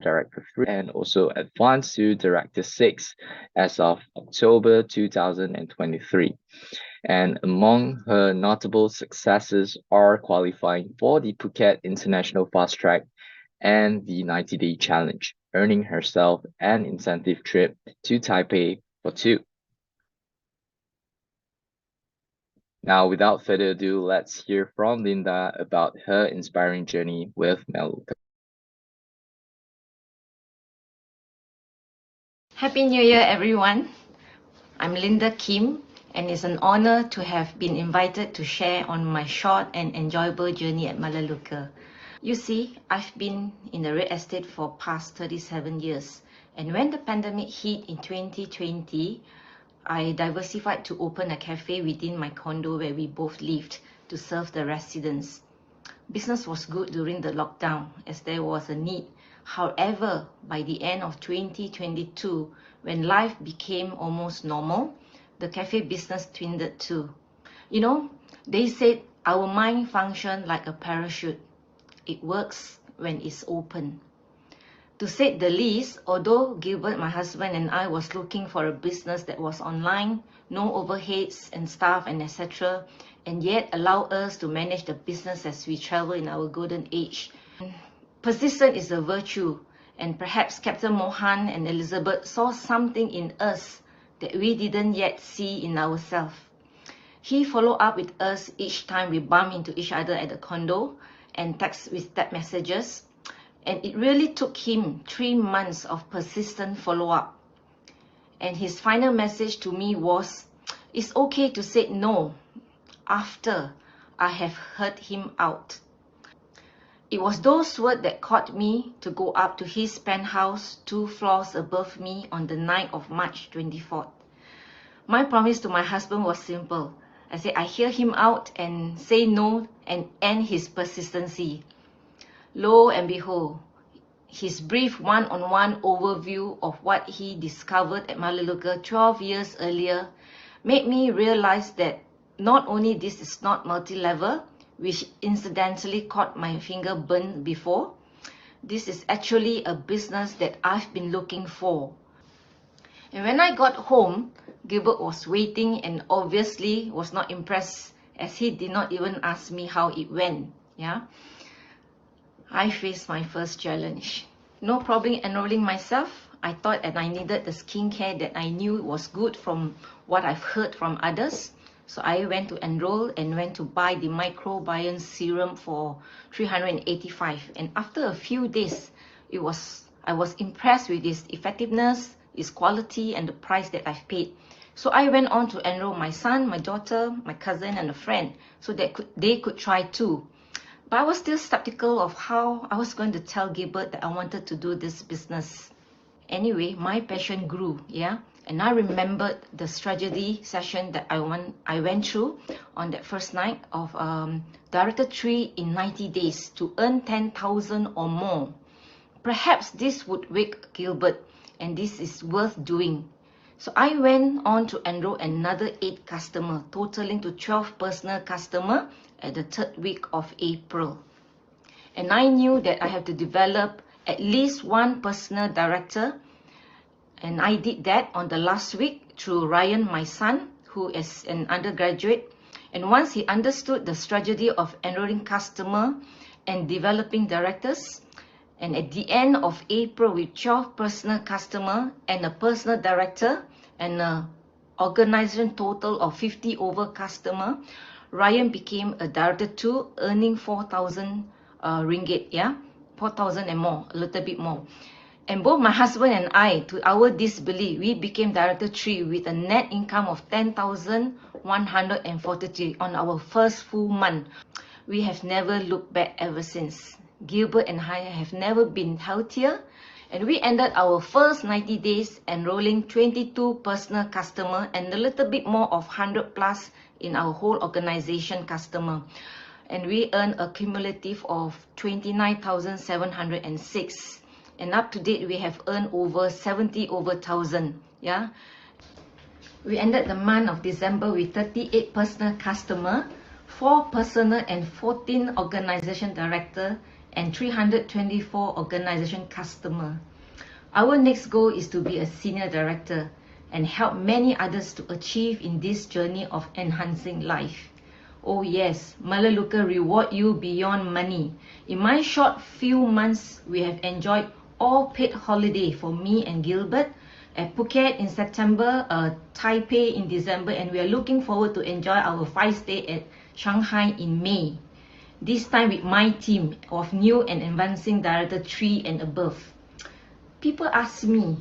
Director 3 and also advanced to Director 6 as of October 2023. And among her notable successes are qualifying for the Phuket International Fast Track and the 90-day challenge, earning herself an incentive trip to Taipei for two. Now, without further ado, let's hear from Linda about her inspiring journey with Melaleuca. Happy New Year, everyone. I'm Linda Kim, and it's an honor to have been invited to share on my short and enjoyable journey at Melaleuca. You see, I've been in the real estate for past 37 years, and when the pandemic hit in 2020, I diversified to open a cafe within my condo where we both lived to serve the residents. Business was good during the lockdown as there was a need. However, by the end of 2022, when life became almost normal, the cafe business dwindled too. You know, they said our mind functions like a parachute. It works when it's open. To say the least, although Gilbert, my husband, and I was looking for a business that was online, no overheads and staff and etc., and yet allow us to manage the business as we travel in our golden age. Persistence is a virtue, and perhaps Captain Mohan and Elizabeth saw something in us that we didn't yet see in ourselves. He followed up with us each time we bumped into each other at the condo and text with text messages. And it really took him 3 months of persistent follow-up. And his final message to me was, it's okay to say no after I have heard him out. It was those words that caught me to go up to his penthouse 2 floors above me on the night of March 24th. My promise to my husband was simple. I said I hear him out and say no and end his persistency. Lo and behold, his brief one-on-one overview of what he discovered at Melaleuca 12 years earlier made me realize that not only this is not multi-level, which incidentally caught my finger burn before, this is actually a business that I've been looking for. And when I got home, Gilbert was waiting and obviously was not impressed as he did not even ask me how it went. Yeah. I faced my first challenge. No problem enrolling myself. I thought that I needed the skincare that I knew was good from what I've heard from others. So I went to enroll and went to buy the microbiome serum for 385. And after a few days, I was impressed with its effectiveness, its quality, and the price that I've paid. So I went on to enroll my son, my daughter, my cousin, and a friend so that they could try too. But I was still skeptical of how I was going to tell Gilbert that I wanted to do this business. Anyway, my passion grew, yeah? And I remembered the strategy session that I went through on that first night of Director 3 in 90 days to earn 10,000 or more. Perhaps this would wake Gilbert, and this is worth doing. So I went on to enroll another 8 customers, totaling to 12 personal customers at the 3rd week of April. And I knew that I have to develop at least 1 personal director, and I did that on the last week through Ryan, my son, who is an undergraduate. And once he understood the strategy of enrolling customers and developing directors, and at the end of April with 12 personal customers and a personal director and an organization total of 50 over customers, Ryan became a director too, earning 4,000 ringgit, yeah, 4,000 and more, a little bit more. And both my husband and I, to our disbelief, we became Director 3 with a net income of 10,143 on our first full month. We have never looked back ever since. Gilbert and I have never been healthier, and we ended our first 90 days enrolling 22 personal customers and a little bit more of 100 plus in our whole organization customer. And we earned a cumulative of 29,706. And up to date, we have earned over 70,000. Yeah. We ended the month of December with 38 personal customers, 4 personal and 14 organization director, and 324 organization customer. Our next goal is to be a senior director and help many others to achieve in this journey of enhancing life. Oh yes, Melaleuca reward you beyond money. In my short few months, we have enjoyed all paid holiday for me and Gilbert at Phuket in September, Taipei in December, and we are looking forward to enjoy our 5 stay at Shanghai in May. This time with my team of new and advancing director 3 and above. People ask me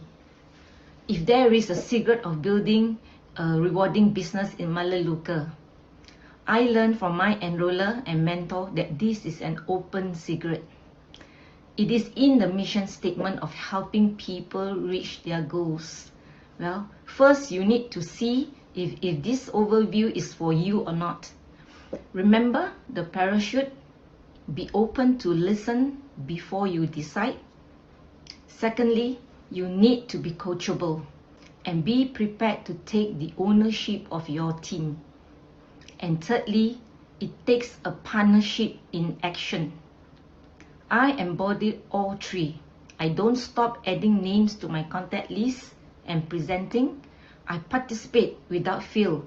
if there is a secret of building a rewarding business in Melaleuca. I learned from my enroller and mentor that this is an open secret. It is in the mission statement of helping people reach their goals. Well, first you need to see if this overview is for you or not. Remember the parachute, be open to listen before you decide. Secondly, you need to be coachable and be prepared to take the ownership of your team. And thirdly, it takes a partnership in action. I embodied all three. I don't stop adding names to my contact list and presenting. I participate without fail.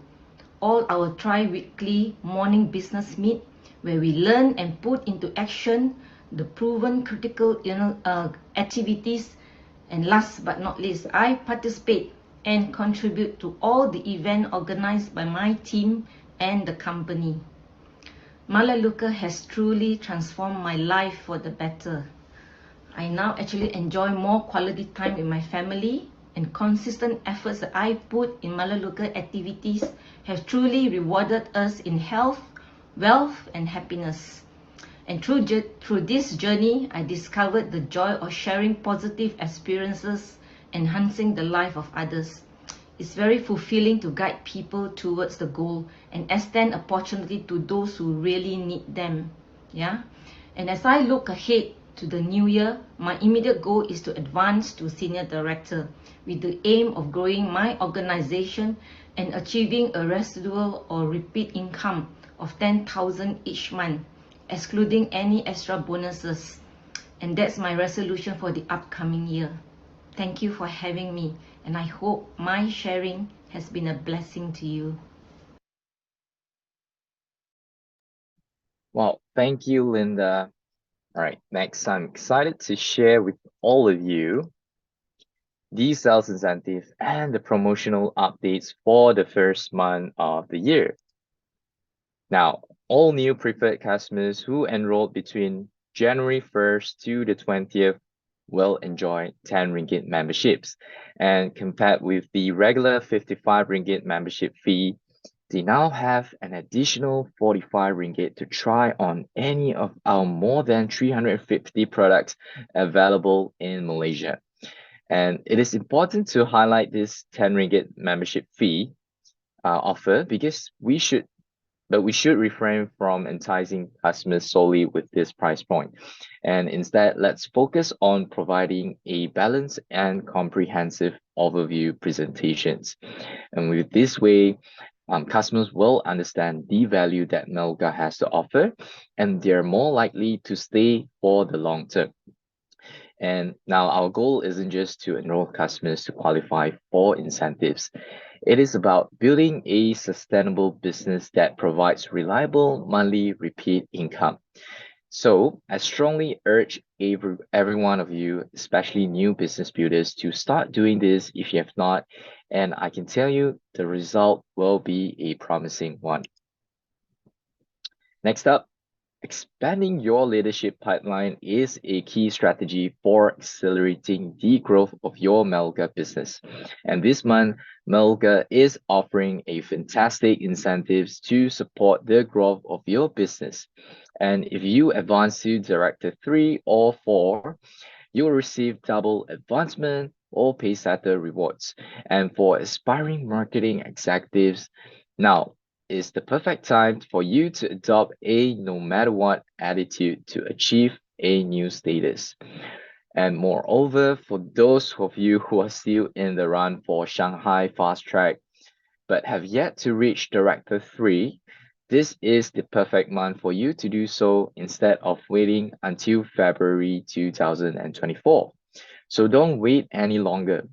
All our tri-weekly morning business meet where we learn and put into action the proven critical activities. And last but not least, I participate and contribute to all the events organized by my team and the company. Melaleuca has truly transformed my life for the better. I now actually enjoy more quality time with my family, and consistent efforts that I put in Melaleuca activities have truly rewarded us in health, wealth, and happiness. And through this journey, I discovered the joy of sharing positive experiences, enhancing the life of others. It's very fulfilling to guide people towards the goal and extend opportunity to those who really need them. Yeah. And as I look ahead to the new year, my immediate goal is to advance to senior director with the aim of growing my organization and achieving a residual or repeat income of 10,000 each month, excluding any extra bonuses. And that's my resolution for the upcoming year. Thank you for having me, and I hope my sharing has been a blessing to you. Well, thank you, Linda. All right, next, I'm excited to share with all of you the sales incentives and the promotional updates for the first month of the year. Now, all new preferred customers who enrolled between January 1st to the 20th will enjoy 10 ringgit memberships. And compared with the regular 55 ringgit membership fee, they now have an additional 45 ringgit to try on any of our more than 350 products available in Malaysia. And it is important to highlight this 10 ringgit membership fee offer because we should refrain from enticing customers solely with this price point. And instead, let's focus on providing a balanced and comprehensive overview presentations. And with this way, customers will understand the value that Melaleuca has to offer, and they're more likely to stay for the long term. And now our goal isn't just to enroll customers to qualify for incentives. It is about building a sustainable business that provides reliable monthly repeat income. So I strongly urge every one of you, especially new business builders, to start doing this if you have not. And I can tell you the result will be a promising one. Next up, expanding your leadership pipeline is a key strategy for accelerating the growth of your Melaleuca business. And this month, Melaleuca is offering a fantastic incentives to support the growth of your business. And if you advance to Director 3 or 4, you will receive double advancement or pay setter rewards. And for aspiring marketing executives, now is the perfect time for you to adopt a no matter what attitude to achieve a new status. And moreover, for those of you who are still in the run for Shanghai Fast Track but have yet to reach Director 3, this is the perfect month for you to do so instead of waiting until February 2024. So don't wait any longer.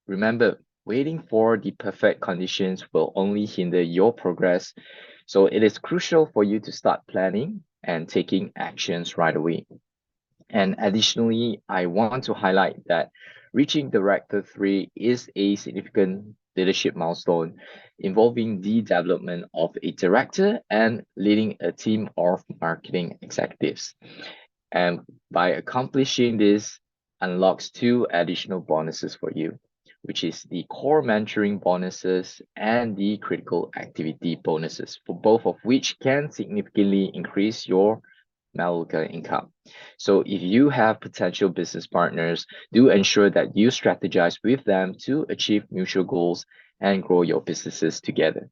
Remember, waiting for the perfect conditions will only hinder your progress. So it is crucial for you to start planning and taking actions right away. And additionally, I want to highlight that reaching Director 3 is a significant leadership milestone involving the development of a director and leading a team of marketing executives. And by accomplishing this, unlocks two additional bonuses for you, which is the core mentoring bonuses and the critical activity bonuses, for both of which can significantly increase your Melaleuca income. So if you have potential business partners, do ensure that you strategize with them to achieve mutual goals and grow your businesses together.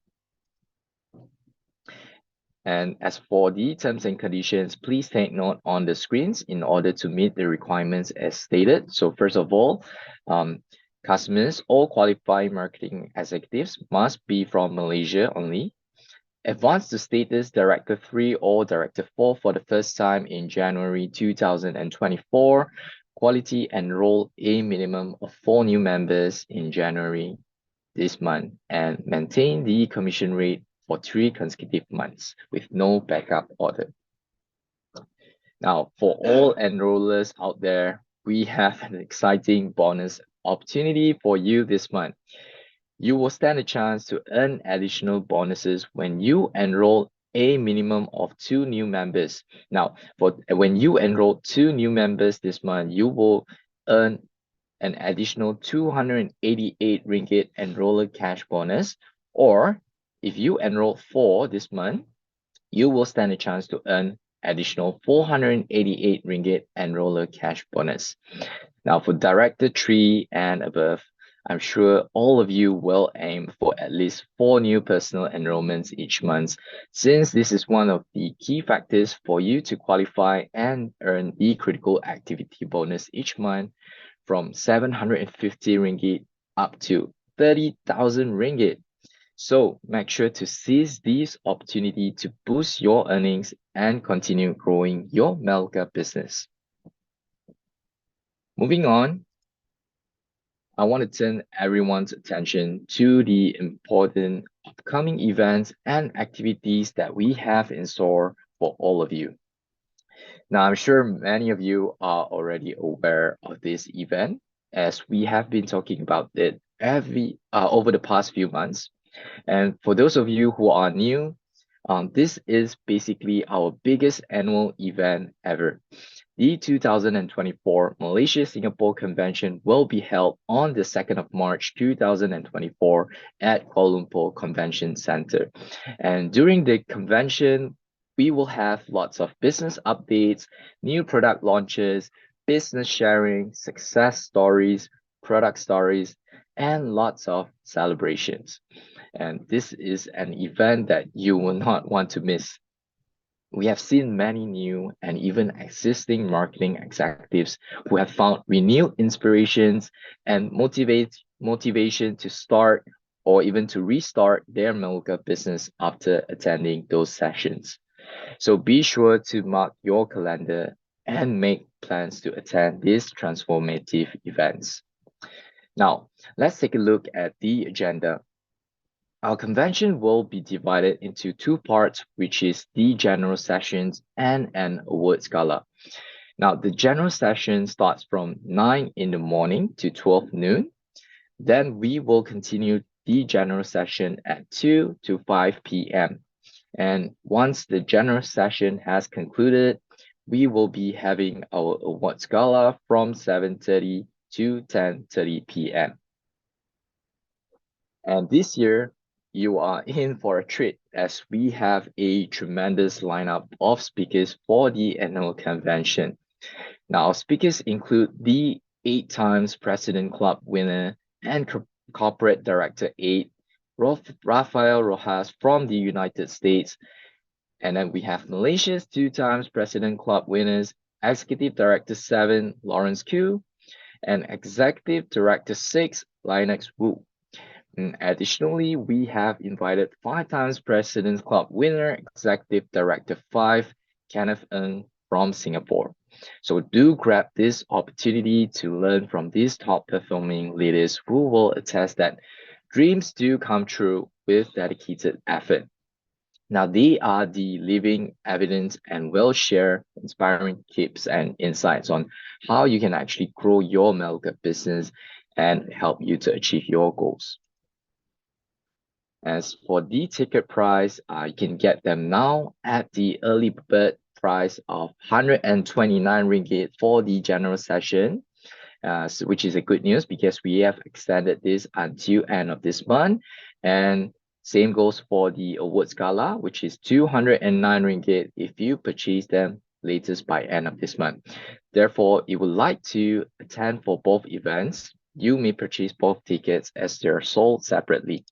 And as for the terms and conditions, please take note on the screens in order to meet the requirements as stated. So first of all, um, customers or qualified marketing executives must be from Malaysia only. Advance to status Director 3 or Director 4 for the first time in January 2024. Quality enroll a minimum of 4 new members in January this month and maintain the commission rate for 3 consecutive months with no backup order. Now, for all enrollers out there, we have an exciting bonus opportunity for you this month. You will stand a chance to earn additional bonuses when you enroll a minimum of 2 new members. Now, for when you enroll 2 new members this month, you will earn an additional 288 ringgit enroller cash bonus, or if you enroll 4 this month, you will stand a chance to earn additional 488 ringgit enroller cash bonus. Now for Director 3 and above, I'm sure all of you will aim for at least 4 new personal enrollments each month, since this is one of the key factors for you to qualify and earn the critical activity bonus each month from 750 ringgit up to 30,000 ringgit. So make sure to seize this opportunity to boost your earnings and continue growing your Melaleuca business. Moving on, I want to turn everyone's attention to the important upcoming events and activities that we have in store for all of you. Now, I'm sure many of you are already aware of this event, as we have been talking about it over the past few months. And for those of you who are new, this is basically our biggest annual event ever. The 2024 Malaysia-Singapore Convention will be held on the 2nd of March 2024 at Kuala Lumpur Convention Center. And during the convention, we will have lots of business updates, new product launches, business sharing, success stories, product stories, and lots of celebrations. And this is an event that you will not want to miss. We have seen many new and even existing marketing executives who have found renewed inspirations and motivation to start or even to restart their Melaleuca business after attending those sessions. So be sure to mark your calendar and make plans to attend these transformative events. Now, let's take a look at the agenda. Our convention will be divided into 2 parts, which is the general sessions and an awards gala. Now, the general session starts from 9 in the morning to 12 noon. Then we will continue the general session at 2 to 5 p.m. And once the general session has concluded, we will be having our awards gala from 7:30 to 10:30 p.m. And this year, you are in for a treat as we have a tremendous lineup of speakers for the annual convention. Now, our speakers include the 8 times President Club winner and Corporate Director 8, Rafael Rojas from the United States. And then we have Malaysia's 2 times President Club winners, Executive Director 7, Lawrence Koo, and Executive Director 6, Linux Wu. Additionally, we have invited 5 times President's Club winner, Executive Director 5, Kenneth Ng from Singapore. So do grab this opportunity to learn from these top performing leaders who will attest that dreams do come true with dedicated effort. Now, they are the living evidence and will share inspiring tips and insights on how you can actually grow your Melaleuca business and help you to achieve your goals. As for the ticket price, you can get them now at the early bird price of 129 ringgit for the general session, which is a good news because we have extended this until end of this month. And same goes for the awards gala, which is 209 ringgit if you purchase them latest by end of this month. Therefore, if you would like to attend for both events, you may purchase both tickets as they are sold separately.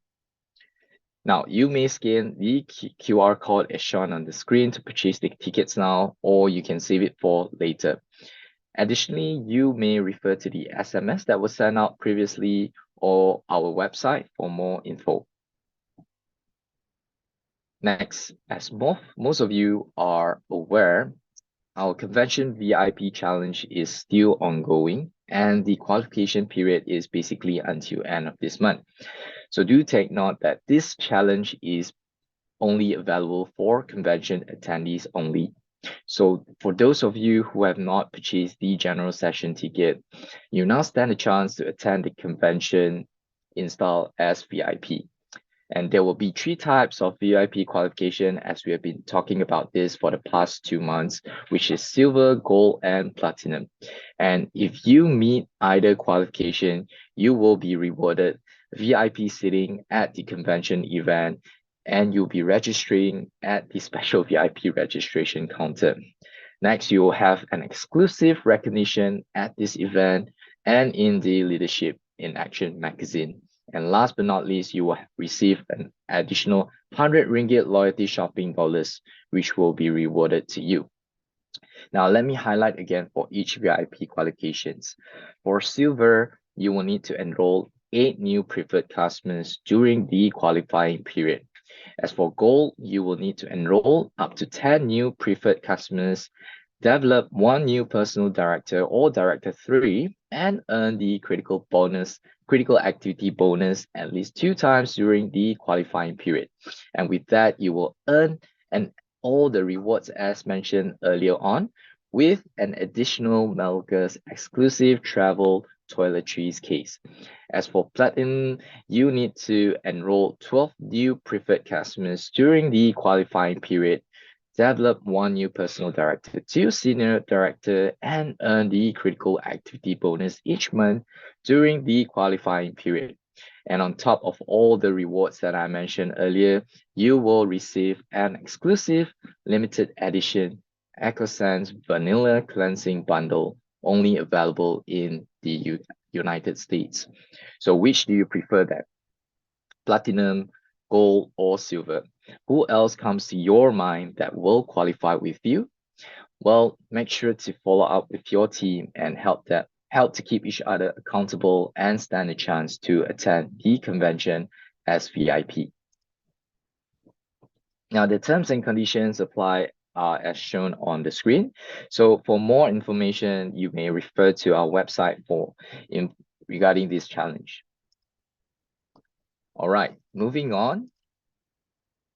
Now, you may scan the QR code as shown on the screen to purchase the tickets now, or you can save it for later. Additionally, you may refer to the SMS that was sent out previously or our website for more info. Next, as most of you are aware, our convention VIP challenge is still ongoing and the qualification period is basically until end of this month. So do take note that this challenge is only available for convention attendees only. So for those of you who have not purchased the general session ticket, you now stand a chance to attend the convention in style as VIP. And there will be 3 types of VIP qualification as we have been talking about this for the past 2 months, which is silver, gold, and platinum. And if you meet either qualification, you will be rewarded VIP seating at the convention event and you'll be registering at the special VIP registration counter. Next, you will have an exclusive recognition at this event and in the Leadership in Action magazine. And last but not least, you will receive an additional 100 ringgit loyalty shopping dollars, which will be rewarded to you. Now, let me highlight again for each VIP qualifications. For silver, you will need to enroll 8 new preferred customers during the qualifying period. As for gold, you will need to enroll up to 10 new preferred customers, develop 1 new personal director or director 3, and earn the critical activity bonus at least 2 times during the qualifying period. And with that, you will earn all the rewards as mentioned earlier on, with an additional Melaleuca's exclusive travel toiletries case. As for platinum, you need to enroll 12 new preferred customers during the qualifying period, develop 1 new personal director, 2 senior director, and earn the critical activity bonus each month during the qualifying period. And on top of all the rewards that I mentioned earlier, you will receive an exclusive limited edition EcoSense Vanilla Cleansing Bundle, only available in the United States. So which do you prefer then? Platinum, gold, or silver? Who else comes to your mind that will qualify with you? Well, make sure to follow up with your team and help to keep each other accountable and stand a chance to attend the convention as VIP. Now, the terms and conditions apply as shown on the screen. So for more information, you may refer to our website regarding this challenge. All right, moving on.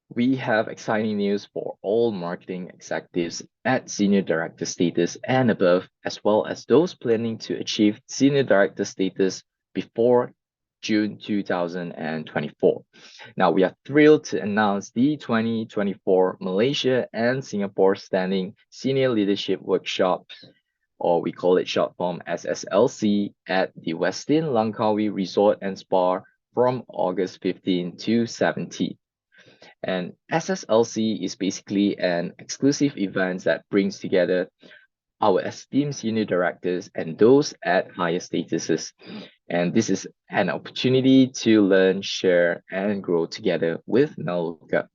We have exciting news for all marketing executives at senior director status and above, as well as those planning to achieve senior director status before June 2024. Now, we are thrilled to announce the 2024 Malaysia and Singapore Standing Senior Leadership Workshop, or we call it short form SSLC, at the Westin Langkawi Resort and Spa from August 15 to 17. And SSLC is basically an exclusive event that brings together our esteemed senior directors and those at higher statuses. And this is an opportunity to learn, share, and grow together with Melaleuca.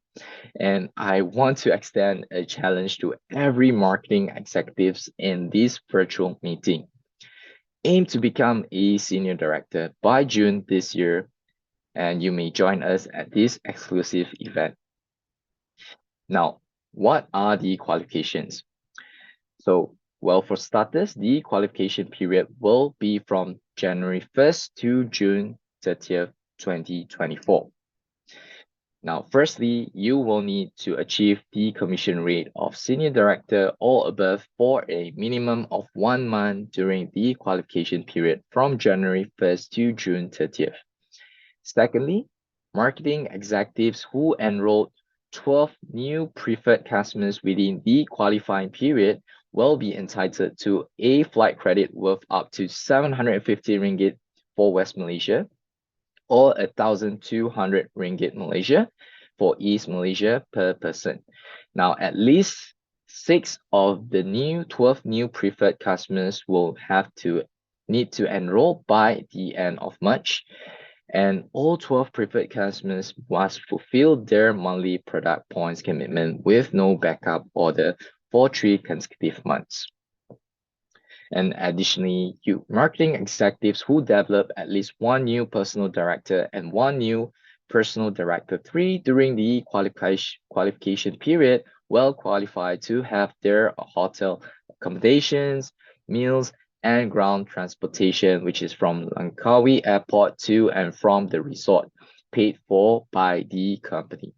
And I want to extend a challenge to every marketing executives in this virtual meeting. Aim to become a senior director by June this year and you may join us at this exclusive event. Now, what are the qualifications? So, well, for starters, the qualification period will be from January 1st to June 30th, 2024. Now, firstly, you will need to achieve the commission rate of senior director or above for a minimum of 1 month during the qualification period from January 1st to June 30th. Secondly, marketing executives who enrolled 12 new preferred customers within the qualifying period will be entitled to a flight credit worth up to 750 ringgit for West Malaysia or 1,200 ringgit Malaysia for East Malaysia per person. Now, at least 12 new preferred customers will need to enroll by the end of March, and all 12 preferred customers must fulfill their monthly product points commitment with no backup order for 3 consecutive months. And additionally, you marketing executives who develop at least one new personal director and one new personal director 3 during the qualification period will qualify to have their hotel accommodations, meals, and ground transportation, which is from Langkawi Airport to and from the resort, paid for by the company.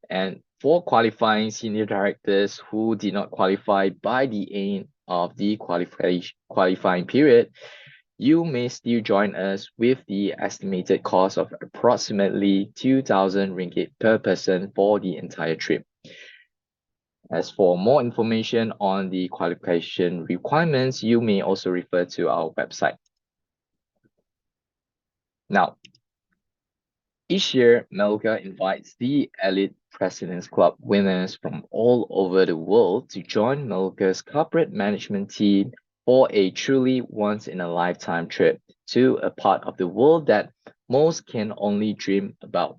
And for qualifying senior directors who did not qualify by the end of the qualifying period, you may still join us with the estimated cost of approximately 2,000 ringgit per person for the entire trip. As for more information on the qualification requirements, you may also refer to our website. Now, each year, Melaleuca invites the elite President's Club winners from all over the world to join Melaleuca's corporate management team for a truly once-in-a-lifetime trip to a part of the world that most can only dream about.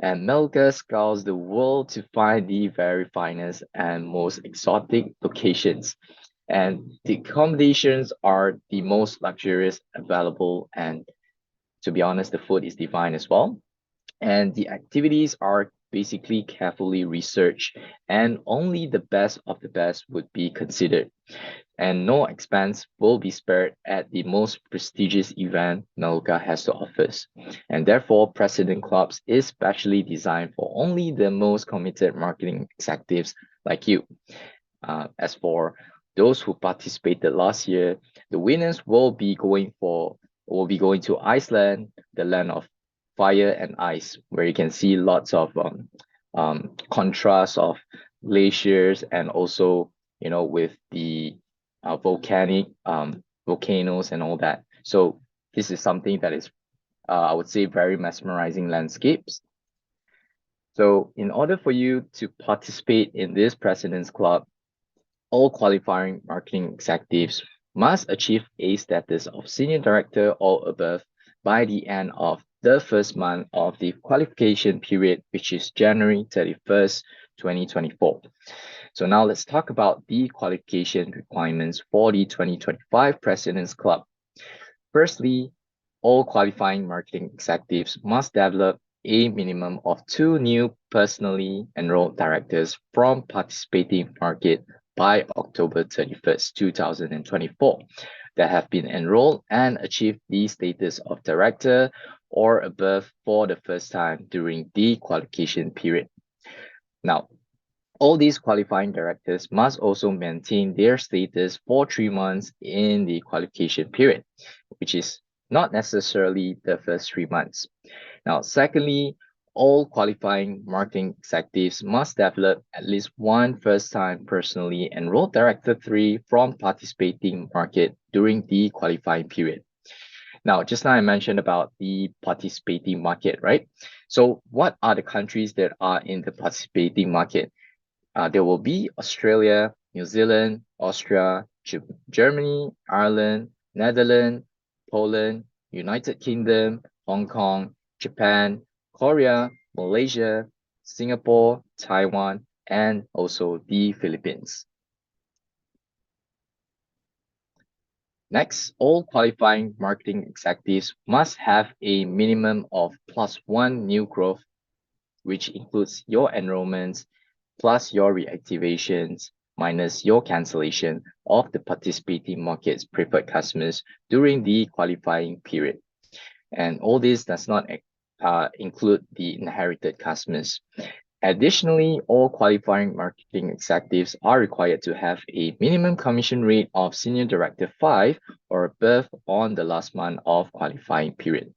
And Melaleuca scours the world to find the very finest and most exotic locations. And the accommodations are the most luxurious available, and to be honest, the food is divine as well. And the activities are basically carefully researched, and only the best of the best would be considered. And no expense will be spared at the most prestigious event Melaleuca has to offer. And therefore, President Clubs is specially designed for only the most committed marketing executives like you. As for those who participated last year, the winners will be going to Iceland, the land of fire and ice, where you can see lots of contrast of glaciers, and also with the volcanoes and all that. So this is something that is I would say very mesmerizing landscapes. So in order for you to participate in this President's Club, all qualifying marketing executives must achieve a status of senior director or above by the end of the first month of the qualification period, which is January 31st, 2024. So now let's talk about the qualification requirements for the 2025 President's Club. Firstly, all qualifying marketing executives must develop a minimum of 2 new personally enrolled directors from participating market by October 31st, 2024 that have been enrolled and achieved the status of director or above for the first time during the qualification period. Now, all these qualifying directors must also maintain their status for 3 months in the qualification period, which is not necessarily the first 3 months. Now, secondly, all qualifying marketing executives must develop at least one first-time personally enrolled director 3 from participating market during the qualifying period. Now, just now I mentioned about the participating market, right? So what are the countries that are in the participating market? There will be Australia, New Zealand, Austria, Germany, Ireland, Netherlands, Poland, United Kingdom, Hong Kong, Japan, Korea, Malaysia, Singapore, Taiwan, and also the Philippines. Next, all qualifying marketing executives must have a minimum of +1 new growth, which includes your enrollments plus your reactivations minus your cancellation of the participating market's preferred customers during the qualifying period. And all this does not include the inherited customers. Additionally, all qualifying marketing executives are required to have a minimum commission rate of Senior Director 5 or above on the last month of qualifying period,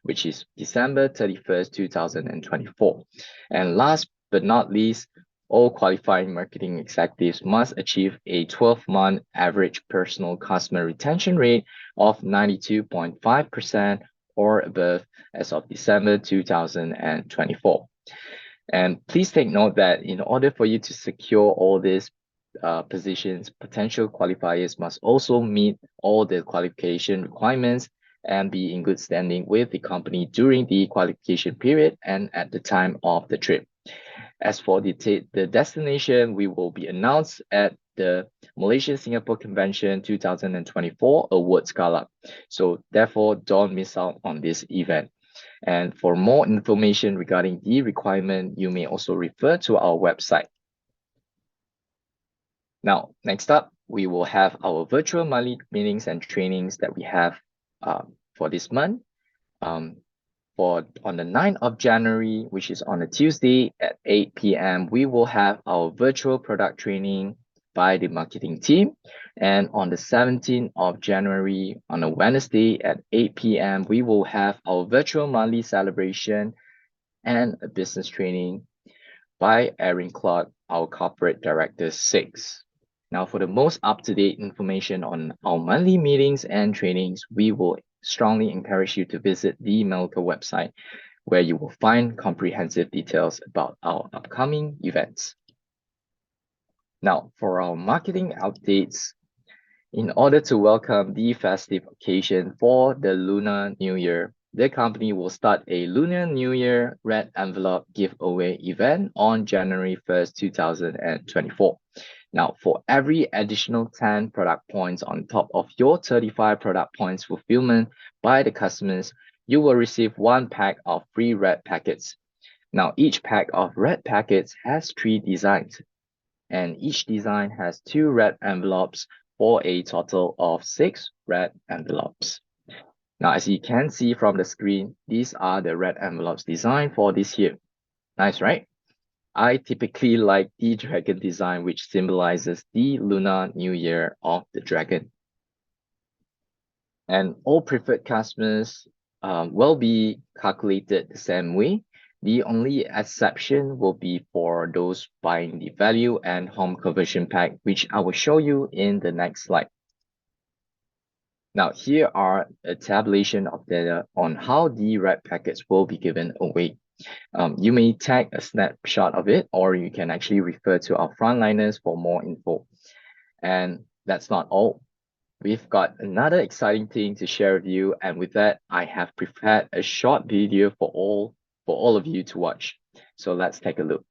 which is December 31st, 2024. And last but not least, all qualifying marketing executives must achieve a 12-month average personal customer retention rate of 92.5% or above as of December 2024. And please take note that in order for you to secure all these positions, potential qualifiers must also meet all the qualification requirements and be in good standing with the company during the qualification period and at the time of the trip. As for the destination, we will be announced at the Malaysia-Singapore Convention 2024 Awards Gala. So therefore, don't miss out on this event. And for more information regarding the requirement, you may also refer to our website. Now, next up, we will have our virtual monthly meetings and trainings that we have for this month. On the 9th of January, which is on a Tuesday at 8 p.m., we will have our virtual product training by the marketing team. And on the 17th of January, on a Wednesday at 8 p.m., we will have our virtual monthly celebration and a business training by Erin Clark, our Corporate Director 6. Now, for the most up-to-date information on our monthly meetings and trainings, we will strongly encourage you to visit the Melaleuca website, where you will find comprehensive details about our upcoming events. Now, for our marketing updates, in order to welcome the festive occasion for the Lunar New Year, the company will start a Lunar New Year red envelope giveaway event on January 1st, 2024. Now, for every additional 10 product points on top of your 35 product points fulfillment by the customers, you will receive 1 pack of free red packets. Now, each pack of red packets has 3 designs, and each design has 2 red envelopes for a total of 6 red envelopes. Now, as you can see from the screen, these are the red envelopes designed for this year. Nice, right? I typically like the dragon design, which symbolizes the Lunar New Year of the dragon. And all preferred customers will be calculated the same way. The only exception will be for those buying the value and home conversion pack, which I will show you in the next slide. Now, here are a tabulation of data on how the red packets will be given away. You may take a snapshot of it, or you can actually refer to our frontliners for more info. And that's not all. We've got another exciting thing to share with you, and with that, I have prepared a short video for all of you to watch. So let's take a look.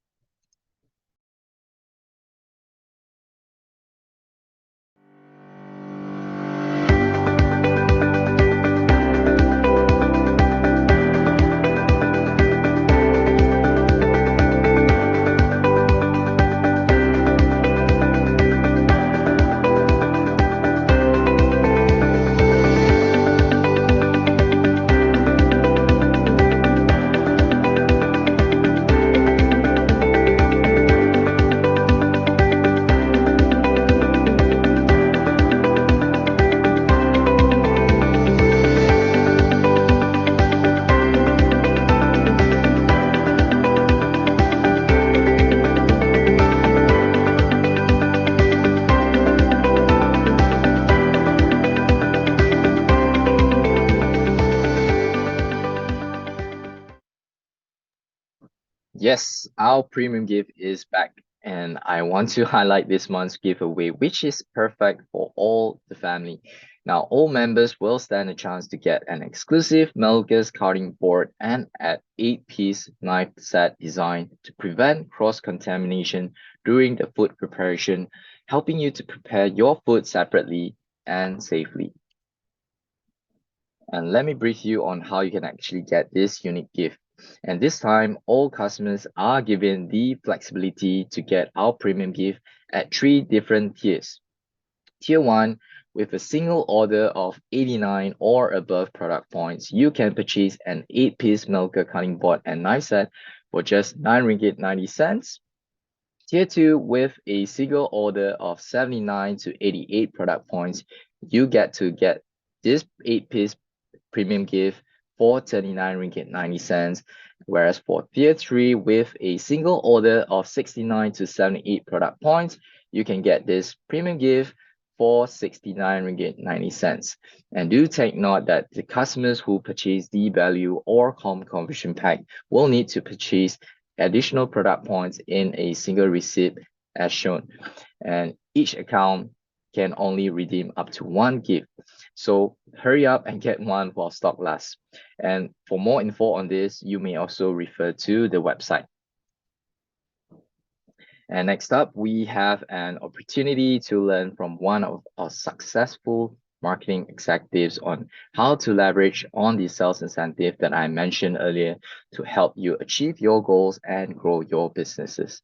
Yes, our premium gift is back, and I want to highlight this month's giveaway, which is perfect for all the family. Now, all members will stand a chance to get an exclusive Melaleuca's cutting board and an 8-piece knife set designed to prevent cross-contamination during the food preparation, helping you to prepare your food separately and safely. And let me brief you on how you can actually get this unique gift. And this time, all customers are given the flexibility to get our premium gift at 3 different tiers. Tier 1, with a single order of 89 or above product points, you can purchase an 8-piece Melaleuca cutting board and knife set for just 9 ringgit 90 cents. Tier 2, with a single order of 79 to 88 product points, you get this 8-piece premium gift for 39 ringgit 90 cents. Whereas for tier 3, with a single order of 69 to 78 product points, you can get this premium gift for 69 ringgit 90 cents. And do take note that the customers who purchase the value or conversion pack will need to purchase additional product points in a single receipt as shown. And each account can only redeem up to 1 gift. So hurry up and get one while stock lasts. And for more info on this, you may also refer to the website. And next up, we have an opportunity to learn from one of our successful marketing executives on how to leverage on the sales incentive that I mentioned earlier to help you achieve your goals and grow your businesses.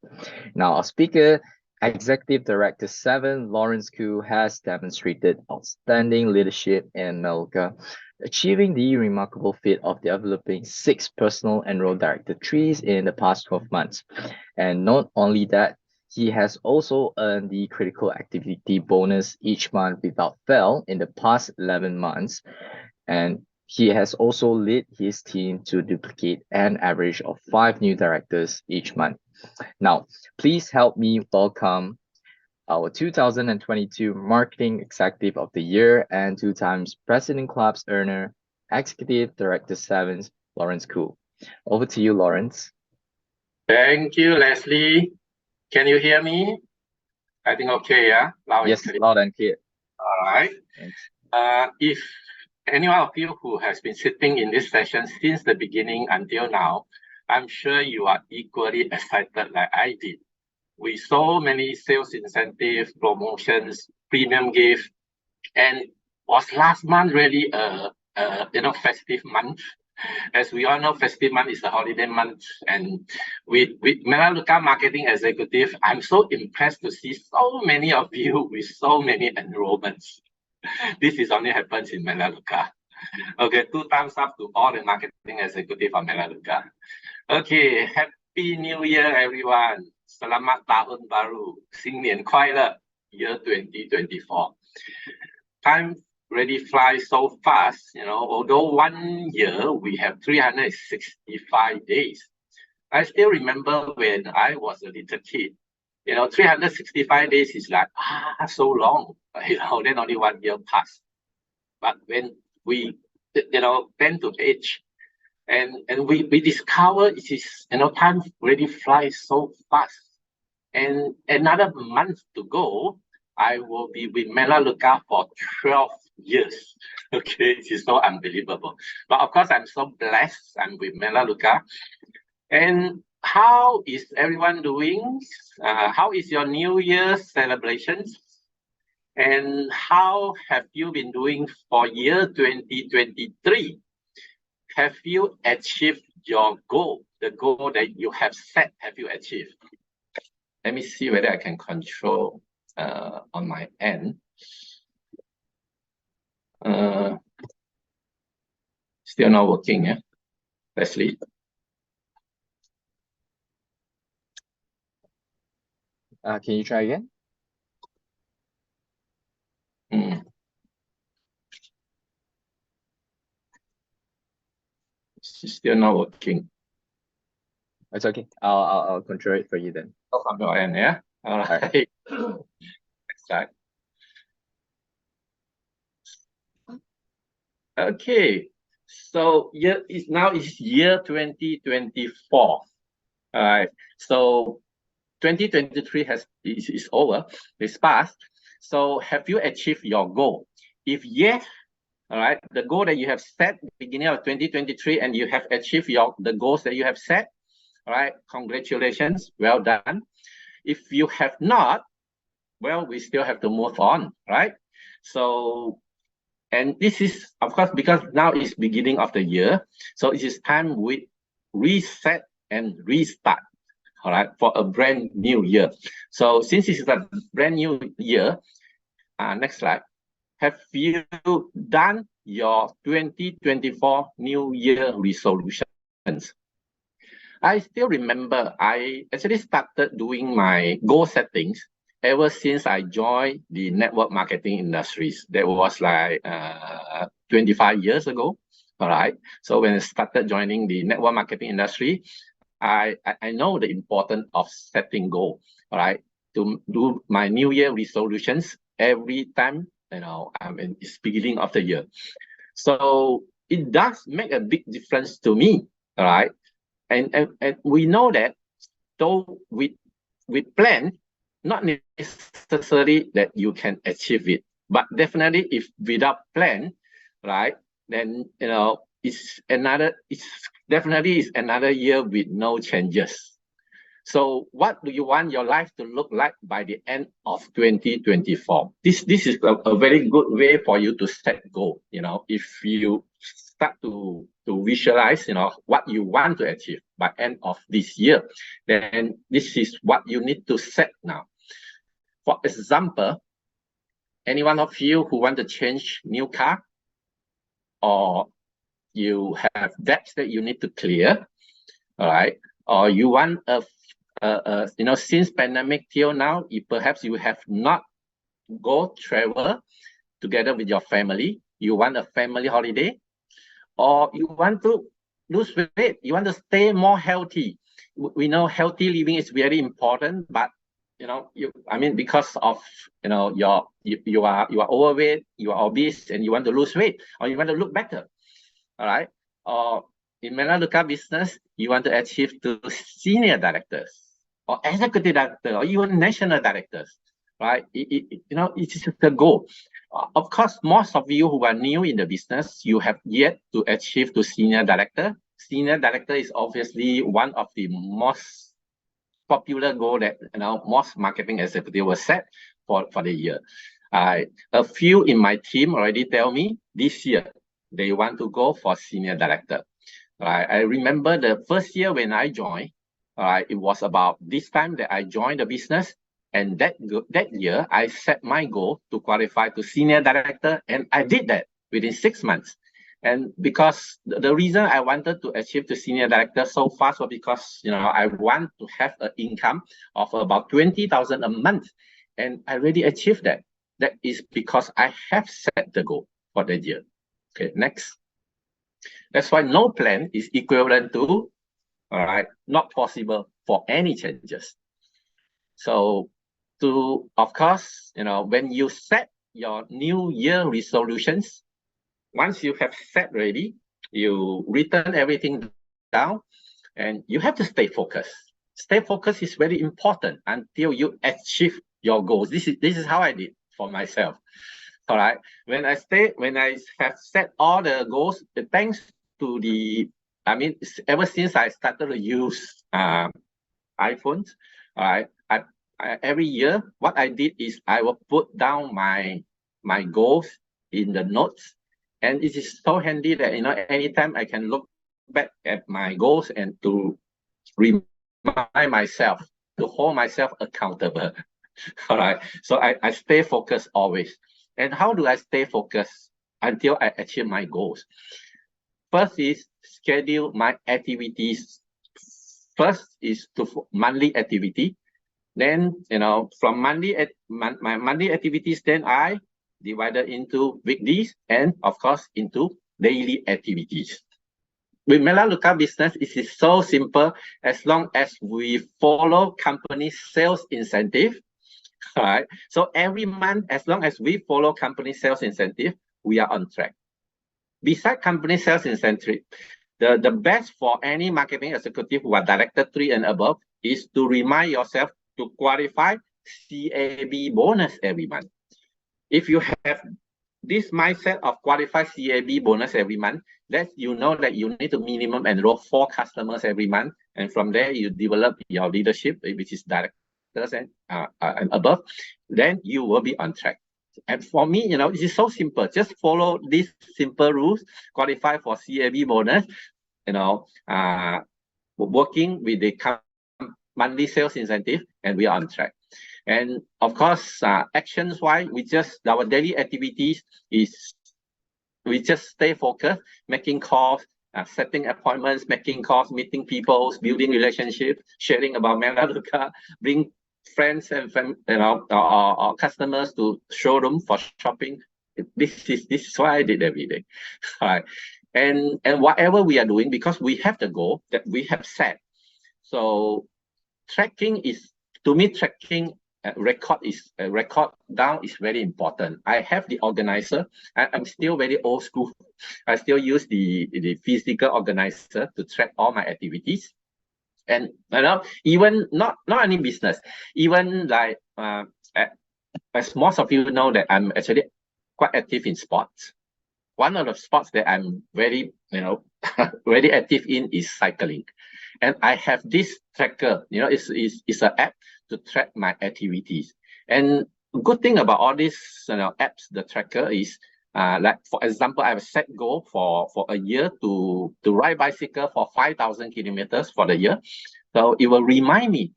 Now, our speaker, Executive Director 7, Lawrence Koo, has demonstrated outstanding leadership in Melaleuca, achieving the remarkable feat of developing 6 personal enrolled director trees in the past 12 months. And not only that, he has also earned the critical activity bonus each month without fail in the past 11 months. And he has also led his team to duplicate an average of 5 new directors each month. Now, please help me welcome our 2022 Marketing Executive of the Year and 2 times President Club's earner, Executive Director 7, Lawrence Koo. Over to you, Lawrence. Thank you, Leslie. Can you hear me? I think okay, yeah? Yes, loud and clear. All right. If any of you who has been sitting in this session since the beginning until now, I'm sure you are equally excited like I did. With so many sales incentives, promotions, premium gift, and was last month really a festive month? As we all know, festive month is the holiday month, and with Melaleuca Marketing Executive, I'm so impressed to see so many of you with so many enrollments. This is only happens in Melaleuca. Okay, 2 thumbs up to all the marketing executive of Melaleuca. Okay, Happy New Year, everyone. Selamat Tahun Baru. 新年快乐, year 2024. Time really flies so fast, although 1 year we have 365 days. I still remember when I was a little kid, 365 days is like, so long, then only 1 year passed. But when we, tend to age, and we discover it is, time really flies so fast. And another month to go, I will be with Melaleuca for 12 years. Okay, it is so unbelievable. But of course, I'm so blessed. I'm with Melaleuca. And how is everyone doing? How is your New Year's celebrations? And how have you been doing for year 2023? Have you achieved your goal? The goal that you have set, have you achieved? Let me see whether I can control on my end. Still not working, yeah? Leslie? Can you try again? It's still not working. It's okay. I'll control it for you then. Oh, from your end, yeah? All right. Next slide. Okay. So now is year 2024. All right. So 2023 is over. It's past. So have you achieved your goal? If yes, all right, the goal that you have set beginning of 2023 and you have achieved the goals that you have set, all right, congratulations, well done. If you have not, well, we still have to move on, right? So And this is, of course, because now it's beginning of the year. So it is time we reset and restart, all right, for a brand new year. So since it's a brand new year, next slide. Have you done your 2024 New Year resolutions? I still remember I actually started doing my goal settings ever since I joined the network marketing industries. That was like 25 years ago. All right. So when I started joining the network marketing industry, I know the importance of setting goal. All right. To do my New Year resolutions every time, I mean, it's beginning of the year. So it does make a big difference to me. All right. And we know that though we plan, not necessarily that you can achieve it, but definitely if without plan, right, then it's definitely is another year with no changes. So what do you want your life to look like by the end of 2024? This is a very good way for you to set goal. If you start to visualize, what you want to achieve by end of this year, then this is what you need to set now. For example, any one of you who want to change new car, or you have debts that you need to clear, all right, or you want since pandemic till now, perhaps you have not go travel together with your family. You want a family holiday, or you want to lose weight. You want to stay more healthy. We know healthy living is very important, but because of you are overweight, you are obese, and you want to lose weight, or you want to look better, all right. Or in Melaleuca business, you want to achieve to senior directors, or executive director, or even national directors, right? It is the goal. Of course, most of you who are new in the business, you have yet to achieve to senior director. Senior director is obviously one of the most popular goal that most marketing executive will set for the year. A few in my team already tell me this year they want to go for senior director. I remember the first year when I joined, it was about this time that I joined the business. And that year, I set my goal to qualify to senior director, and I did that within 6 months. And because the reason I wanted to achieve the senior director so fast was because I want to have an income of about 20,000 a month, and I already achieved that. That is because I have set the goal for that year. Okay, next. That's why no plan is equivalent to, not possible for any changes. So of course, when you set your New Year resolutions, once you have set ready, you written everything down, and you have to stay focused. Stay focused is very important until you achieve your goals. This is how I did for myself. All right. When I have set all the goals, thanks to ever since I started to use iPhones, all right, every year, what I did is I will put down my goals in the notes, and it is so handy that anytime I can look back at my goals and to remind myself, to hold myself accountable. All right, so I stay focused always. And how do I stay focused until I achieve my goals? First is schedule my activities. First is to monthly activity. Then, from my monthly activities, then I divided into weeklies and, of course, into daily activities. With Melaleuca business, it is so simple as long as we follow company sales incentive. All right. So every month, as long as we follow company sales incentive, we are on track. Besides company sales incentive, the best for any marketing executive who are director 3 and above is to remind yourself to qualify CAB bonus every month. If you have this mindset of qualify CAB bonus every month, that you know that you need to minimum enroll 4 customers every month, and from there you develop your leadership, which is directors and above, then you will be on track. And for me, it is so simple. Just follow these simple rules, qualify for CAB bonus, working with the monthly sales incentive, and we are on track. And of course, actions wise, our daily activities is we just stay focused, making calls, setting appointments, making calls, meeting people, building relationships, sharing about Melaleuca, bring friends and our customers to showroom for shopping. This is what I did every day. All right. And whatever we are doing, because we have the goal that we have set. So tracking is, to me, tracking record down is very important. I have the organizer. I'm still very old school. I still use the physical organizer to track all my activities. And even not any business, even like as most of you know that I'm actually quite active in sports. One of the sports that I'm very very active in is cycling. And I have this tracker, it's an app to track my activities. And good thing about all these apps, the tracker is, like for example, I have set goal for a year to ride bicycle for 5,000 kilometers for the year. So it will remind me,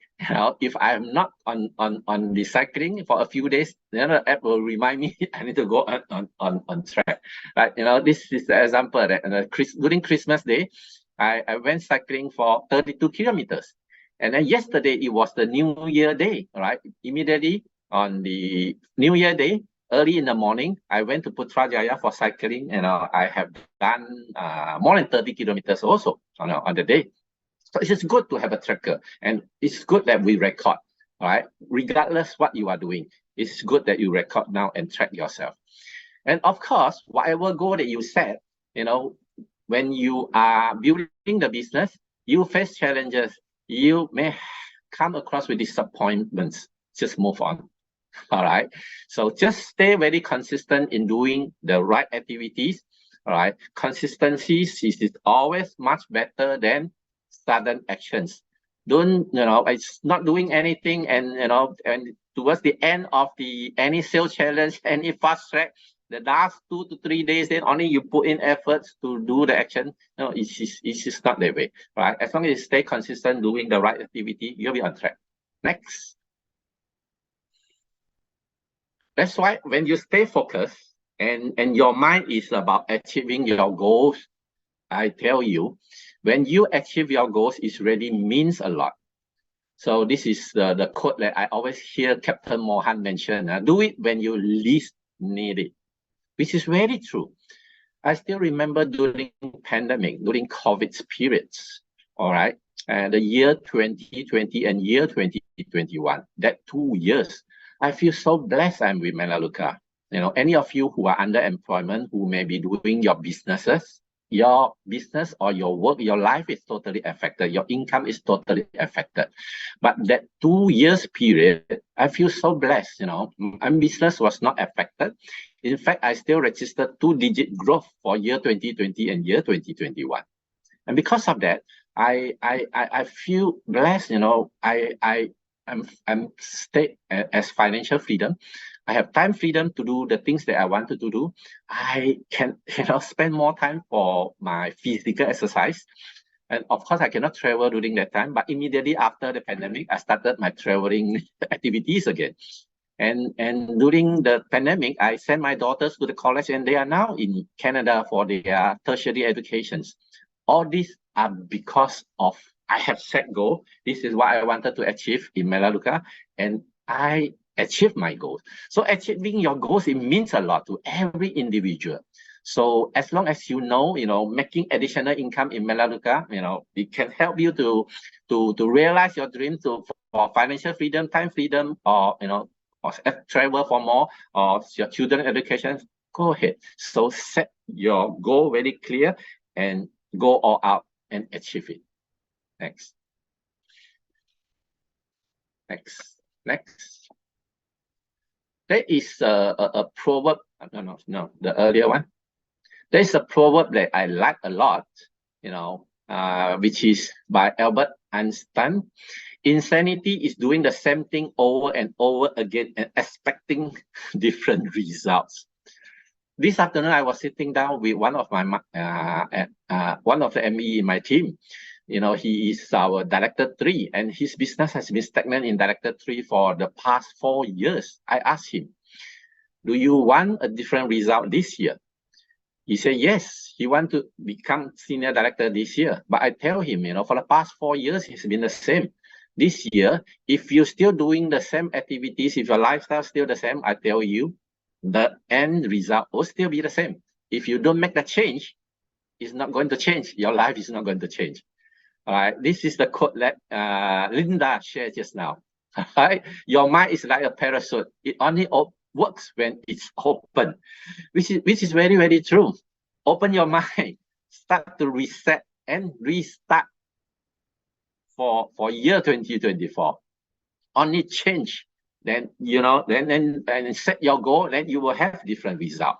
if I'm not on the cycling for a few days, the app will remind me I need to go on track. Like, this is the example that during Christmas Day, I went cycling for 32 kilometers. And then yesterday, it was the New Year Day, right? Immediately on the New Year Day, early in the morning, I went to Putrajaya for cycling, and I have done more than 30 kilometers also on the day. So it's just good to have a tracker, and it's good that we record, all right? Regardless what you are doing, it's good that you record now and track yourself. And of course, whatever goal that you set, when you are building the business, you face challenges. You may come across with disappointments. Just move on. All right. So just stay very consistent in doing the right activities. All right. Consistency is always much better than sudden actions. Don't, it's not doing anything, and and towards the end of any sales challenge, any fast track, the last 2 to 3 days, then only you put in efforts to do the action. No, it's just not that way, right? As long as you stay consistent doing the right activity, you'll be on track. Next. That's why when you stay focused and your mind is about achieving your goals, I tell you, when you achieve your goals, it really means a lot. So this is the quote that I always hear Captain Mohan mention. Do it when you least need it, which is very true. I still remember during pandemic, during COVID periods, all right, the year 2020 and year 2021, that 2 years, I feel so blessed I'm with Melaleuca. Any of you who are underemployment, who may be doing your businesses, your business or your work, your life is totally affected. Your income is totally affected. But that 2 years period, I feel so blessed. My business was not affected. In fact, I still registered 2-digit growth for year 2020 and year 2021. And because of that, I feel blessed. I'm state as financial freedom. I have time freedom to do the things that I wanted to do. I can, spend more time for my physical exercise. And of course, I cannot travel during that time. But immediately after the pandemic, I started my traveling activities again. And during the pandemic, I sent my daughters to the college, and they are now in Canada for their tertiary educations. All these are because of I have set goal. This is what I wanted to achieve in Melaleuca, and I achieved my goals. So achieving your goals, it means a lot to every individual. So as long as making additional income in Melaleuca, it can help you to realize your dreams for financial freedom, time freedom, or or travel for more, or your children's education, go ahead. So set your goal very clear and go all out and achieve it. Next. There is a proverb. No, the earlier one. There is a proverb that I like a lot, which is by Albert Einstein. Insanity is doing the same thing over and over again and expecting different results. This afternoon, I was sitting down with one of the ME in my team. You know, he is our director 3, and his business has been stagnant in director 3 for the past 4 years. I asked him, do you want a different result this year? He said, yes, he want to become senior director this year. But I tell him, you know, for the past 4 years, it's been the same. This year, if you're still doing the same activities, if your lifestyle is still the same, I tell you, the end result will still be the same. If you don't make the change, it's not going to change. Your life is not going to change. All right. This is the quote that Linda shared just now. All right. Your mind is like a parachute. It only works when it's open, which is very, very true. Open your mind, start to reset and restart for year 2024. Only change, then then set your goal, then you will have different result,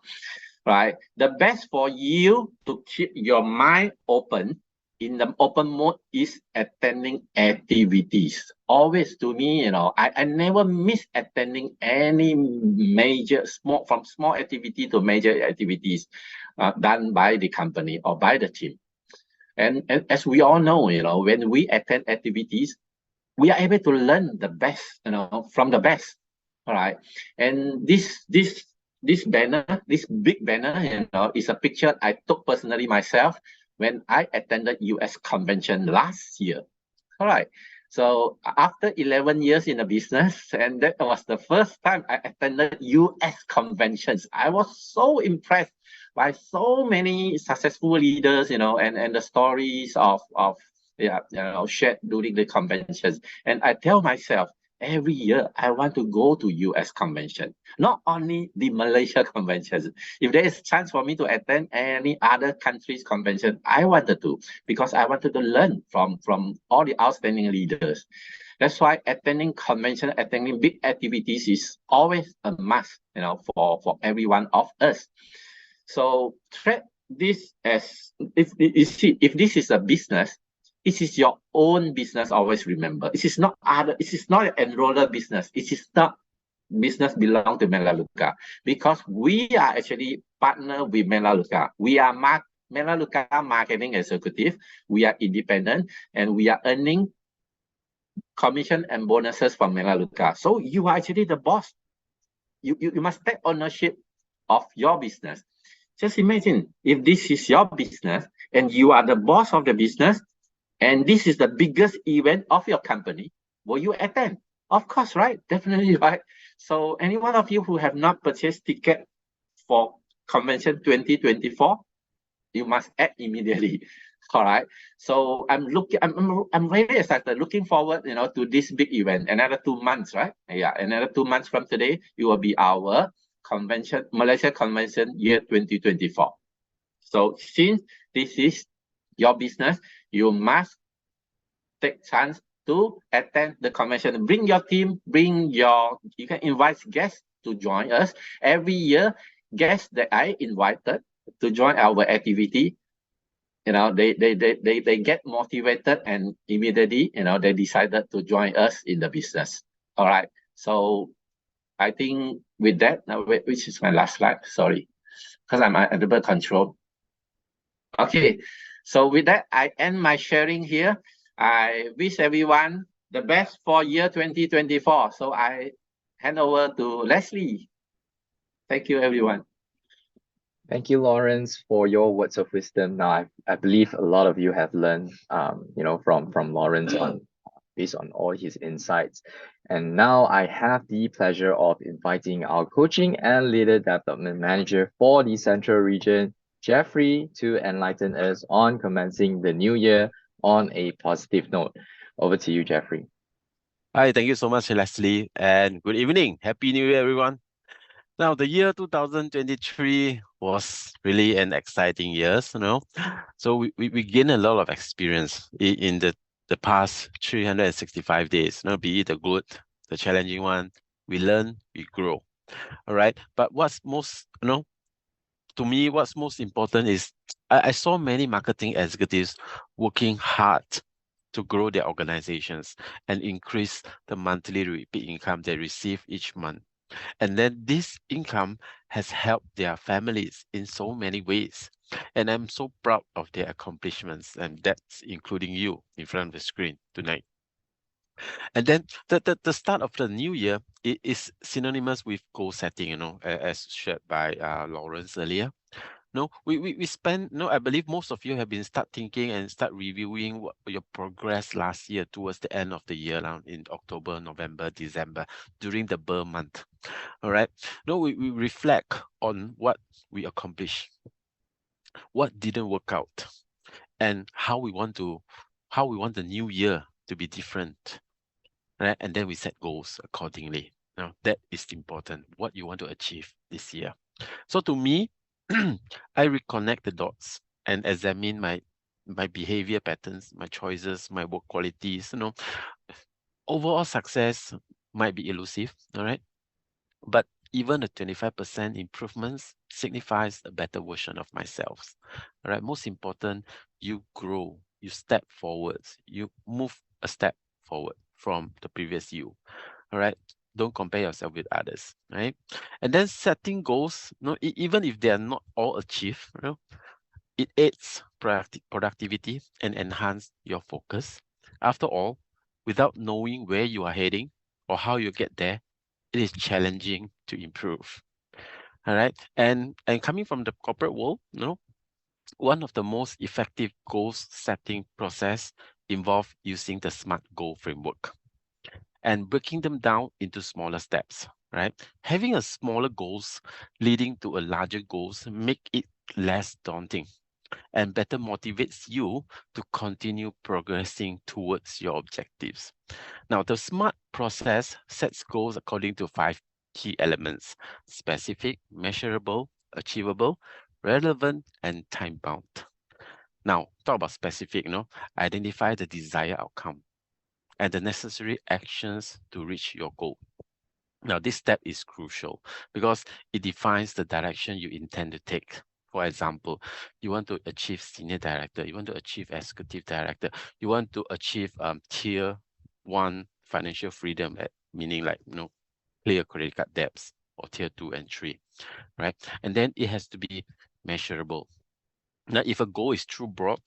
right? The best for you to keep your mind open in the open mode is attending activities. Always, to me, you know, I never miss attending any major from small activity to major activities done by the company or by the team. And as we all know, you know, when we attend activities, we are able to learn the best, you know, from the best. All right. And this banner, this big banner, you know, is a picture I took personally myself when I attended US convention last year. All right. So after 11 years in the business, and that was the first time I attended US conventions. I was so impressed by so many successful leaders, you know, and the stories of shared during the conventions. And I tell myself, every year I want to go to US convention, not only the Malaysia conventions. If there is chance for me to attend any other country's convention, I wanted to, because I wanted to learn from all the outstanding leaders. That's why attending convention, attending big activities is always a must, you know, for every one of us. So treat this as, if this is a business, it is your own business. Always remember, it is not an enroller business. It is not business belong to Melaleuca, because we are actually partner with Melaleuca. We are Melaleuca marketing executive. We are independent and we are earning commission and bonuses from Melaleuca. So you are actually the boss. You must take ownership of your business. Just imagine if this is your business and you are the boss of the business, and this is the biggest event of your company, will you attend? Of course, right? Definitely, right? So any one of you who have not purchased ticket for convention 2024, you must act immediately. All right. So I'm really excited, looking forward, you know, to this big event. Another 2 months, right? Yeah, another 2 months from today, it will be our convention, Malaysia convention year 2024. So since this is your business, you must take chance to attend the convention. Bring your team, you can invite guests to join us. Every year, guests that I invited to join our activity, you know, they get motivated and immediately, you know, they decided to join us in the business. All right. So I think with that, now, which is my last slide, sorry, because I'm under control. Okay, so with that, I end my sharing here. I wish everyone the best for year 2024. So I hand over to Leslie. Thank you, everyone. Thank you, Lawrence, for your words of wisdom. Now, I believe a lot of you have learned, you know, from Lawrence based on all his insights. And now I have the pleasure of inviting our coaching and leader development manager for the Central Region, Jeffrey, to enlighten us on commencing the new year on a positive note. Over to you, Jeffrey. Hi, thank you so much, Leslie, and good evening. Happy New Year, everyone. Now, the year 2023 was really an exciting year, you know. So we gained a lot of experience in the past 365 days, you know, be it the good, the challenging one. We learn, we grow. All right. But what's most, you know, to me, what's most important is I saw many marketing executives working hard to grow their organizations and increase the monthly repeat income they receive each month. And then this income has helped their families in so many ways. And I'm so proud of their accomplishments, and that's including you in front of the screen tonight. And then the start of the new year is synonymous with goal setting, as shared by Lawrence earlier. No, we spend, no, I believe most of you have been start thinking and start reviewing what your progress last year towards the end of the year now in October, November, December, during the Burr month. All right. No, we reflect on what we accomplished, what didn't work out, and how we want the new year to be different. Right? And then we set goals accordingly. Now that is important, what you want to achieve this year. So to me, I reconnect the dots and examine my behavior patterns, my choices, my work qualities. Overall success might be elusive, all right? But even a 25% improvements signifies a better version of myself. All right. Most important, you grow, you step forwards, you move a step forward from the previous you. All right. Don't compare yourself with others, right? And then setting goals, even if they are not all achieved, it aids productivity and enhance your focus. After all, without knowing where you are heading or how you get there, it is challenging to improve. All right. And coming from the corporate world, one of the most effective goal setting process involve using the SMART goal framework and breaking them down into smaller steps, right? Having a smaller goals leading to a larger goals make it less daunting and better motivates you to continue progressing towards your objectives. Now, the SMART process sets goals according to 5 key elements: specific, measurable, achievable, relevant, and time-bound. Now, talk about specific, identify the desired outcome and the necessary actions to reach your goal. Now, this step is crucial because it defines the direction you intend to take. For example, you want to achieve senior director, you want to achieve executive director, you want to achieve tier 1 financial freedom, meaning like, clear credit card debts, or tier 2 and 3, right? And then it has to be measurable. Now, if a goal is too broad,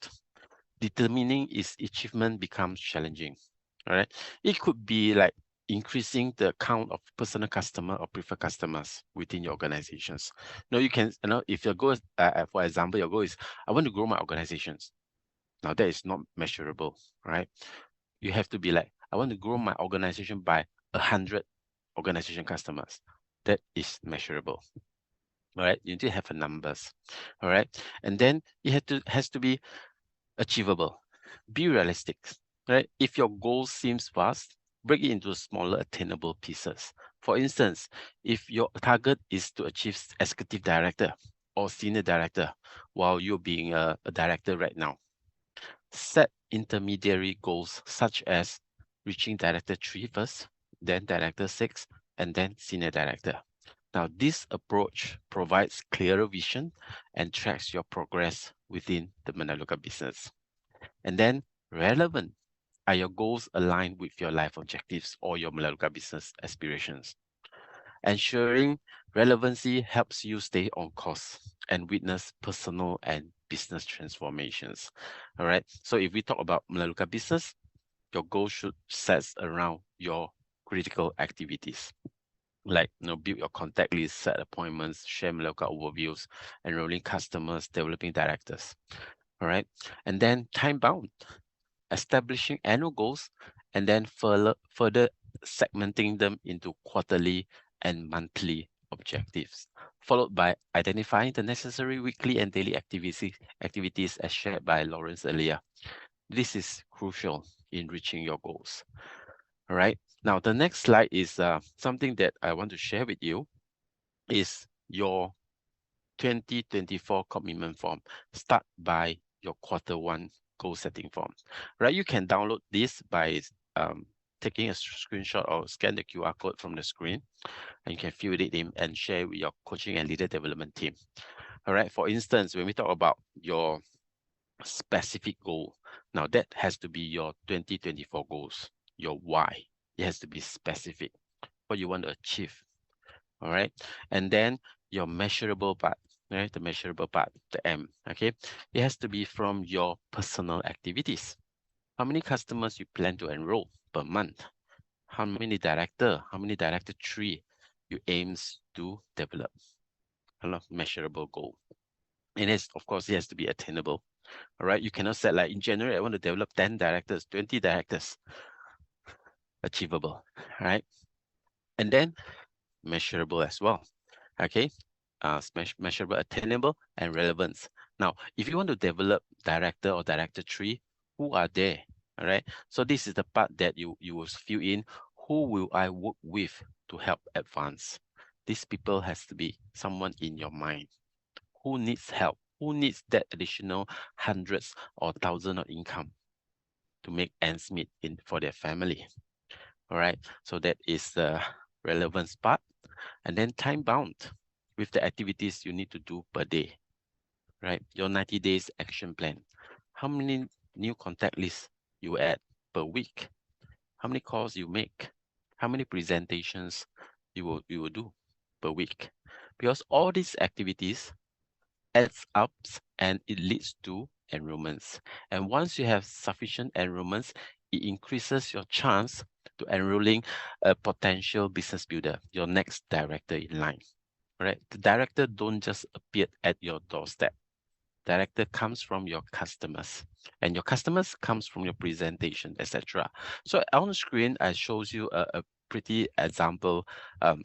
determining its achievement becomes challenging. All right. It could be like increasing the count of personal customer or preferred customers within your organizations. You can, if your goal is, for example, your goal is, I want to grow my organizations. Now that is not measurable, right? You have to be like, I want to grow my organization by 100 organization customers. That is measurable. All right. You need to have a numbers. All right. And then it has to be achievable. Be realistic, right? If your goal seems vast, break it into smaller attainable pieces. For instance, if your target is to achieve executive director or senior director while you're being a director right now, set intermediary goals such as reaching director 3 first, then director 6, and then senior director. Now, this approach provides clearer vision and tracks your progress within the Melaleuca business. And then relevant. Are your goals aligned with your life objectives or your Melaleuca business aspirations? Ensuring relevancy helps you stay on course and witness personal and business transformations. All right. So if we talk about Melaleuca business, your goal should set around your critical activities. Like, build your contact list, set appointments, share Melaleuca overviews, enrolling customers, developing directors. All right. And then time bound, establishing annual goals, and then further segmenting them into quarterly and monthly objectives, followed by identifying the necessary weekly and daily activities as shared by Lawrence earlier. This is crucial in reaching your goals. All right. Now, the next slide is something that I want to share with you is your 2024 commitment form. Start by your Q1 goal setting form, right? You can download this by taking a screenshot or scan the QR code from the screen, and you can fill it in and share with your coaching and leader development team. All right. For instance, when we talk about your specific goal. Now that has to be your 2024 goals, your why. It has to be specific, what you want to achieve. All right. And then your measurable part, right? The measurable part, the M, okay? It has to be from your personal activities. How many customers you plan to enroll per month? How many director tree you aims to develop? A lot of measurable goal. And it's, of course, it has to be attainable. All right. You cannot set like in January, I want to develop 10 directors, 20 directors. Achievable, right? And then measurable as well. Okay. Measurable, attainable, and relevance. Now, if you want to develop director or director tree, who are there? All right. So this is the part that you will fill in. Who will I work with to help advance? These people has to be someone in your mind. Who needs help? Who needs that additional hundreds or thousands of income to make ends meet for their family? All right. So that is the relevance part. And then time bound with the activities you need to do per day, right? Your 90 days action plan. How many new contact lists you add per week? How many calls you make? How many presentations you will do per week? Because all these activities adds up and it leads to enrollments. And once you have sufficient enrollments, it increases your chance to enrolling a potential business builder, your next director in line. Right? The director don't just appear at your doorstep. Director comes from your customers, and your customers comes from your presentation, etc. So on the screen, I shows you a pretty example, a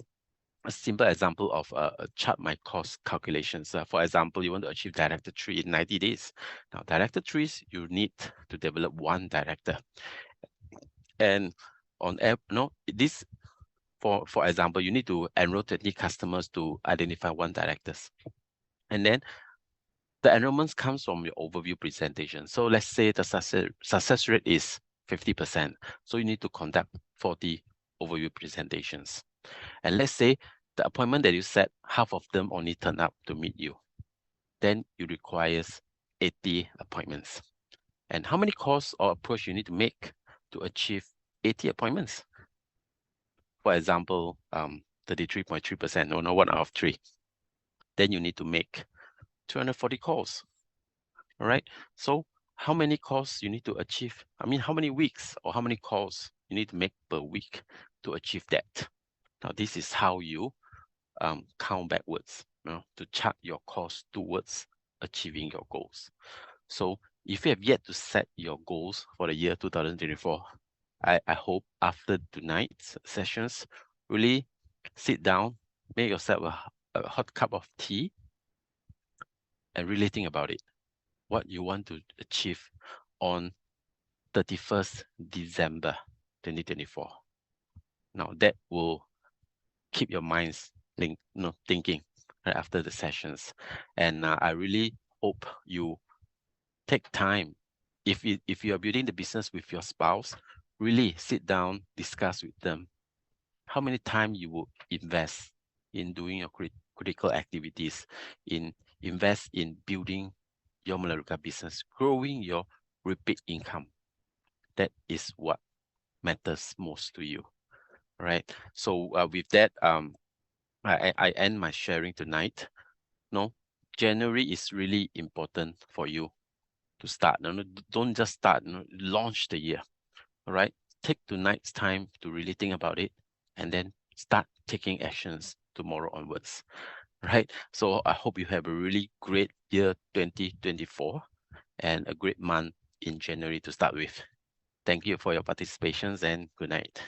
simple example of a chart my cost calculations. For example, you want to achieve director 3 in 90 days. Now, director 3s, you need to develop one director. And on this, for example, you need to enroll 20 customers to identify one directors. And then the enrollments comes from your overview presentation. So let's say the success rate is 50%. So you need to conduct 40 overview presentations. And let's say the appointment that you set, half of them only turn up to meet you. Then you requires 80 appointments. And how many calls or approach you need to make to achieve 80 appointments? For example, 33.3%, no, 1 out of 3. Then you need to make 240 calls. All right. So how many calls you need to achieve? I mean, how many weeks or how many calls you need to make per week to achieve that? Now, this is how you count backwards, to chart your course towards achieving your goals. So if you have yet to set your goals for the year 2024, I hope after tonight's sessions, really sit down, make yourself a hot cup of tea, and really think about it. What you want to achieve on 31st December 2024. Now that will keep your minds thinking right after the sessions. And I really hope you take time. If you are building the business with your spouse, really sit down, discuss with them how many time you will invest in doing your critical activities, invest in building your Melaleuca business, growing your repeat income. That is what matters most to you, right? So with that, I end my sharing tonight. No, January is really important for you to start. No, don't just start. No, launch the year. All right. Take tonight's time to really think about it, and then start taking actions tomorrow onwards. Right. So I hope you have a really great year 2024 and a great month in January to start with. Thank you for your participation and good night.